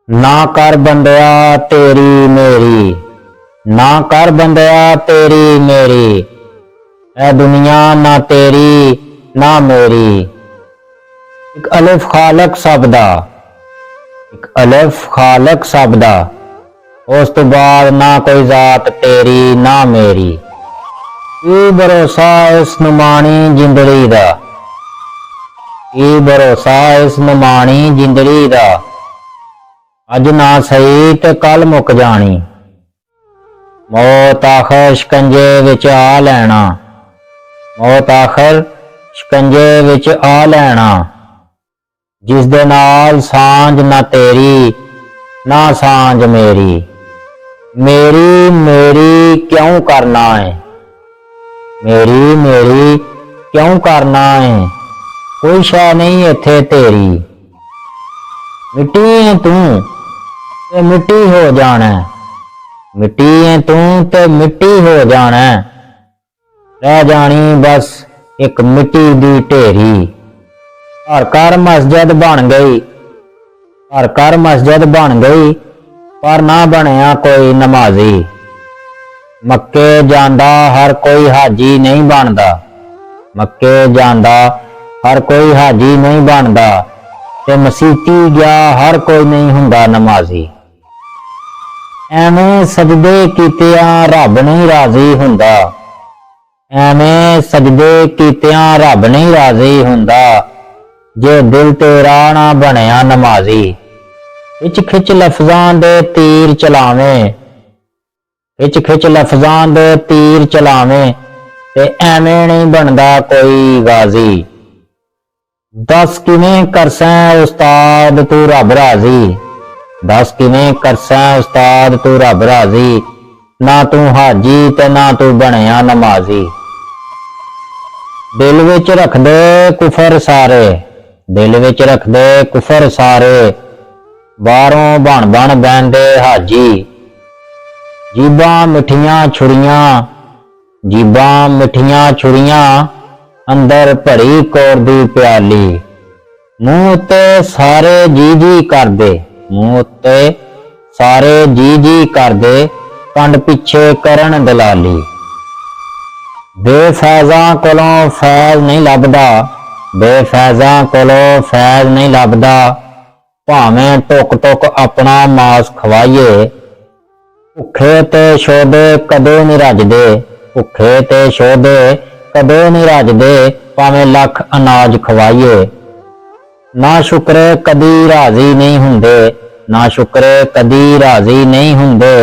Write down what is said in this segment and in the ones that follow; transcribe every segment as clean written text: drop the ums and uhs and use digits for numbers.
ना कर बंदया तेरी मेरी, ना कर बंदया तेरी मेरी, ऐ दुनिया ना तेरी ना मेरी। एक अलिफ खालक सबदा, एक अलिफ खालक सबदा, उस तो बाद ना कोई जात तेरी ना मेरी। की भरोसा इस नुमानी जिंदड़ी दा, की भरोसा इस नुमानी जिंदड़ी दा, अज ना सही ते कल मुक जानी। मौत आखर शिकंजे विच आ लैना, मौत आखर शिकंजे विच आ लैना। जिस दे नाल सांझ ना तेरी ना सांझ मेरी, मेरी मेरी क्यों करना है, मेरी मेरी क्यों करना है। कोई शै नहीं इत्थे तेरी, मिट्टी है तू ते मिट्टी हो जाना, मिट्टी है तू ते मिट्टी हो जाना। रह जानी बस एक मिट्टी दी ढेरी। घर घर मस्जिद बन गई, घर घर मस्जिद बन गई, पर ना बनया कोई नमाजी। मक्के जांदा हर कोई हाजी नहीं बनदा, मक्के जांदा हर कोई हाजी नहीं बनदा, ते मसीती गया हर कोई नहीं हुंदा नमाजी। एवें सजदे कीतियां रब नहीं राजी हुंदा, एवें सजदे कीतियां रब नहीं राजी हुंदा, जे दिल तेरा ना बनया नमाजी। खिच खिच लफ्जां दे तीर चलावें, खिच खिच लफ्जां दे तीर चलावें, ते एवें नहीं बनदा कोई गाजी। दस किवें करसैं उस्ताद तू रब राजी, दस किवें करसैं उस्ताद तू रब राजी, ना तू हाजी ते ना तू बनया नमाजी। दिल विच रख दे कुफर सारे, दिल विच रख दे कुफर सारे, बाहरों बन बन बैंदे हाजी। जीबां मिठियां छुरियां, जीबां मिठियां छुरियां, अंदर भरी कौर दी प्याली। मुंह उत्ते सारे जी जी करदे, मुंह उत्ते सारे जी जी करदे, कंड पिछे करन दलाली। बेफैजां कोलों फैज नहीं लभदा, बेफैजां कोलों फैज नहीं लभदा, भावें टुक टुक अपना मास खवाइए। भुखे ते शोधे कदे नहीं रजदे, भुखे ते शोधे कदे नहीं रजदे, भावें लख अनाज खवाइए। ना शुक्रे कदी राजी नहीं हुंदे, ना शुक्रे कदी राजी नहीं हुंदे,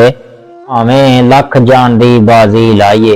भावें लख जान दी बाजी लाइए।